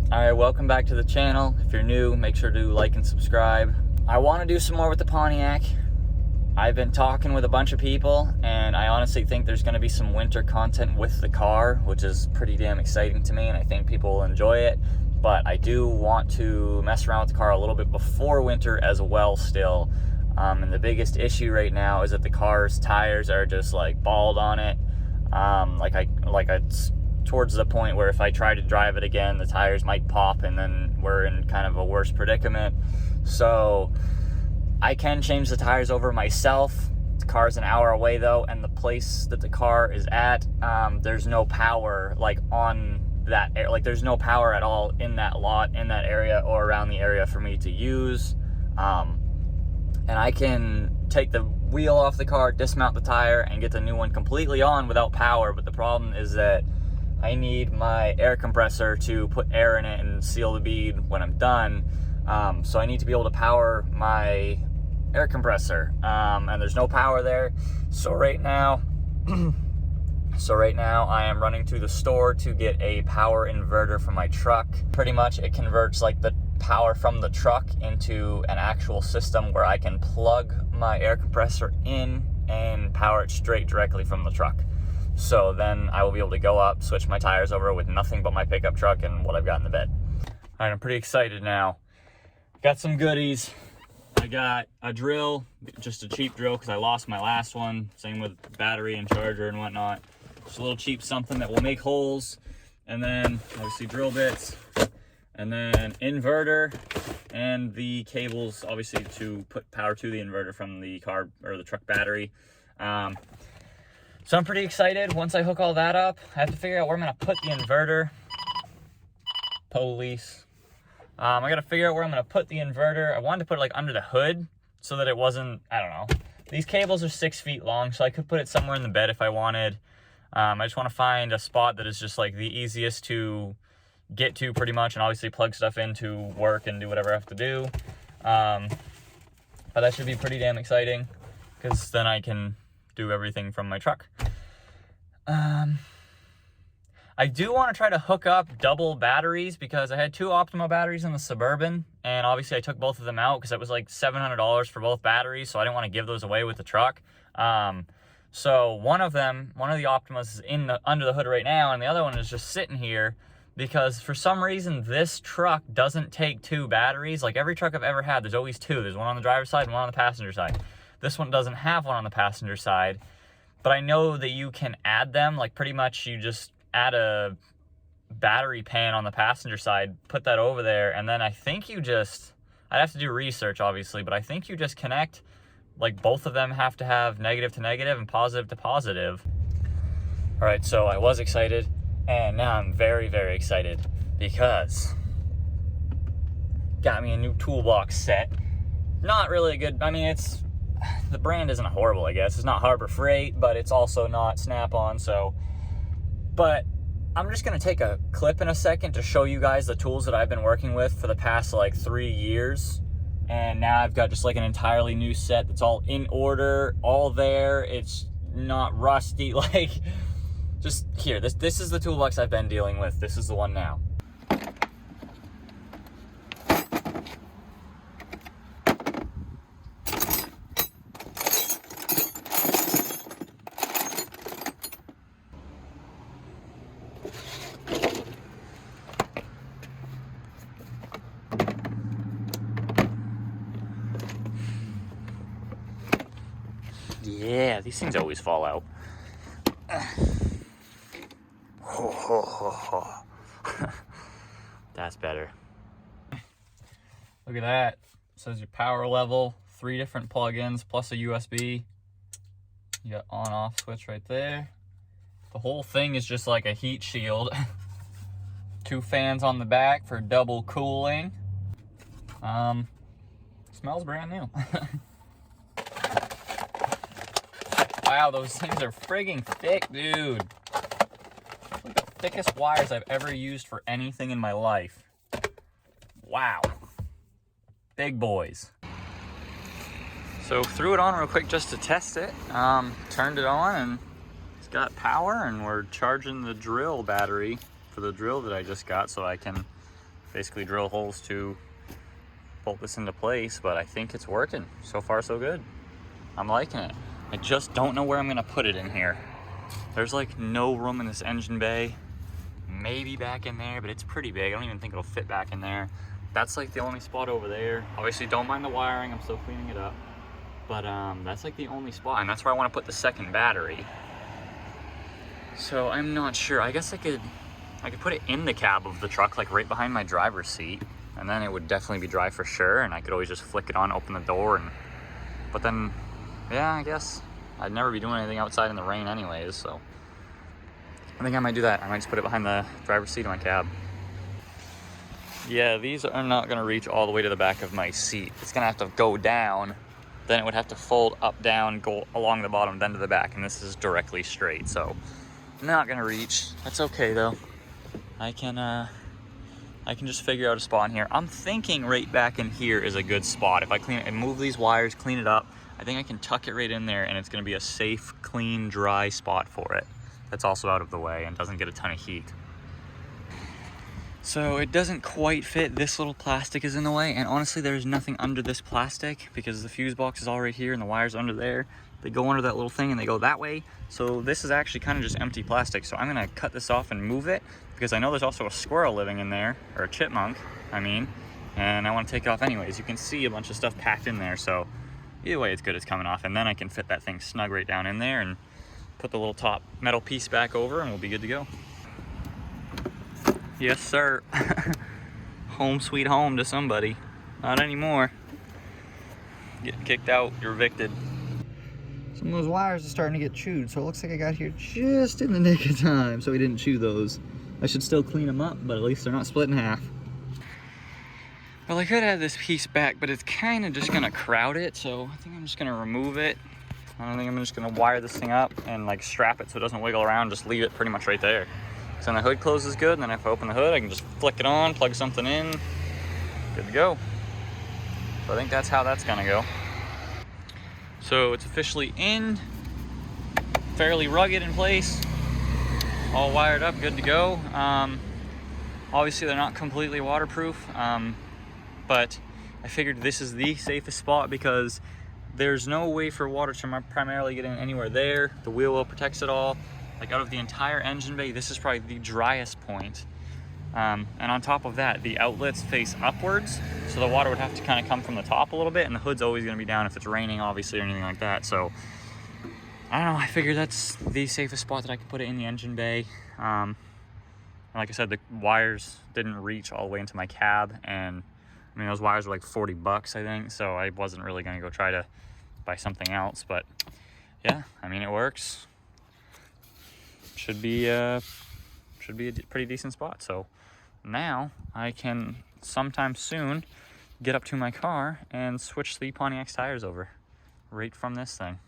Alright, welcome back to the channel. If you're new, make sure to like and subscribe. I want to do some more with the Pontiac. I've been talking with a bunch of people, and I honestly think there's going to be some winter content with the car, which is pretty damn exciting to me, and I think people will enjoy it. But I do want to mess around with the car a little bit before winter as well still. And the biggest issue right now is that the car's tires are just like bald on it. Towards the point where if I try to drive it again, the tires might pop, and then we're in kind of a worse predicament. So I can change the tires over myself. The car's an hour away though, and the place that the car is at, there's no power like on that, like there's no power at all in that lot, in that area, or around the area for me to use. And I can take the wheel off the car, dismount the tire, and get the new one completely on without power. But the problem is that I need my air compressor to put air in it and seal the bead when I'm done. So I need to be able to power my air compressor, and there's no power there. So right now I am running to the store to get a power inverter for my truck. Pretty much it converts like the power from the truck into an actual system where I can plug my air compressor in and power it straight directly from the truck. So then I will be able to go up, switch my tires over with nothing but my pickup truck and what I've got in the bed. All right, I'm pretty excited now. Got some goodies. I got a drill, just a cheap drill because I lost my last one. Same with battery and charger and whatnot. Just a little cheap something that will make holes. And then obviously drill bits. And then inverter and the cables, obviously to put power to the inverter from the car or the truck battery. So I'm pretty excited. Once I hook all that up, I have to figure out where I'm gonna put the inverter. Police. I gotta figure out where I'm gonna put the inverter. I wanted to put it like under the hood so that it wasn't, I don't know. These cables are 6 feet long, so I could put it somewhere in the bed if I wanted. I just wanna find a spot that is just like the easiest to get to pretty much, and obviously plug stuff in to work and do whatever I have to do. But that should be pretty damn exciting because then I can do everything from my truck. I do want to try to hook up double batteries because I had 2 Optima batteries in the Suburban, and obviously I took both of them out because it was like $700 for both batteries, so I didn't want to give those away with the truck. So one of the Optimas is under the hood right now, and the other one is just sitting here because for some reason this truck doesn't take 2 batteries. Like every truck I've ever had, there's always 2. There's one on the driver's side and one on the passenger side. This one doesn't have one on the passenger side, but I know that you can add them. Like pretty much you just add a battery pan on the passenger side, put that over there, and then I think you just, I'd have to do research obviously, but I think you just connect, like both of them have to have negative to negative and positive to positive. All right, so I was excited, and now I'm very, very excited because got me a new toolbox set. Not really a good, I mean, the brand isn't horrible, I guess. It's not Harbor Freight, but it's also not Snap-on, so. But I'm just gonna take a clip in a second to show you guys the tools that I've been working with for the past like 3 years. And now I've got just like an entirely new set that's all in order, all there. It's not rusty, like, just here. This is the toolbox I've been dealing with. This is the one now. Yeah, these things always fall out. That's better. Look at that. It says your power level, 3 different plugins plus a USB. You got on-off switch right there. The whole thing is just like a heat shield. 2 fans on the back for double cooling. Smells brand new. Wow, those things are frigging thick, dude. Like the thickest wires I've ever used for anything in my life. Wow. Big boys. So threw it on real quick just to test it. Turned it on and it's got power, and we're charging the drill battery for the drill that I just got so I can basically drill holes to bolt this into place, but I think it's working. So far, so good. I'm liking it. I just don't know where I'm gonna put it in here. There's like no room in this engine bay. Maybe back in there, but it's pretty big. I don't even think it'll fit back in there. That's like the only spot over there. Obviously, don't mind the wiring. I'm still cleaning it up. But that's like the only spot, and that's where I want to put the second battery. So I'm not sure. I guess I could put it in the cab of the truck, like right behind my driver's seat, and then it would definitely be dry for sure, and I could always just flick it on, open the door, but then, yeah, I guess I'd never be doing anything outside in the rain anyways, so I think I might do that. I might just put it behind the driver's seat of my cab. Yeah, these are not gonna reach all the way to the back of my seat. It's gonna have to go down, then it would have to fold up, down, go along the bottom, then to the back, and this is directly straight, so not gonna reach. That's okay though. I can just figure out a spot in here. I'm thinking right back in here is a good spot. If I clean it and move these wires, clean it up, I think I can tuck it right in there, and it's gonna be a safe, clean, dry spot for it. That's also out of the way and doesn't get a ton of heat. So it doesn't quite fit. This little plastic is in the way, and honestly there's nothing under this plastic because the fuse box is all right here and the wires under there. They go under that little thing and they go that way. So this is actually kind of just empty plastic. So I'm gonna cut this off and move it because I know there's also a squirrel living in there, or a chipmunk, I mean, and I want to take it off anyways. You can see a bunch of stuff packed in there, so either way it's good, it's coming off, and then I can fit that thing snug right down in there and put the little top metal piece back over and we'll be good to go. Yes, sir. Home sweet home to somebody. Not anymore. Getting kicked out, you're evicted. Some of those wires are starting to get chewed, so it looks like I got here just in the nick of time, so we didn't chew those. I should still clean them up, but at least they're not split in half. Well, I could have this piece back, but it's kind of just gonna crowd it, so I think I'm just gonna remove it. I don't think I'm just gonna wire this thing up and like strap it so it doesn't wiggle around, just leave it pretty much right there. So then the hood closes good, and then if I open the hood, I can just flick it on, plug something in, good to go. So I think that's how that's gonna go. So it's officially in, fairly rugged in place, all wired up, good to go. Obviously they're not completely waterproof, but I figured this is the safest spot because there's no way for water to primarily get in anywhere there. The wheel well protects it all. Like out of the entire engine bay, this is probably the driest point. And on top of that, the outlets face upwards, so the water would have to kind of come from the top a little bit, and the hood's always gonna be down if it's raining, obviously, or anything like that. So, I don't know, I figured that's the safest spot that I could put it in the engine bay. And like I said, the wires didn't reach all the way into my cab, and I mean, those wires were like 40 bucks, I think, so I wasn't really gonna go try to buy something else, but yeah, I mean, it works. Should be a pretty decent spot. So now I can sometime soon get up to my car and switch the Pontiac's tires over right from this thing.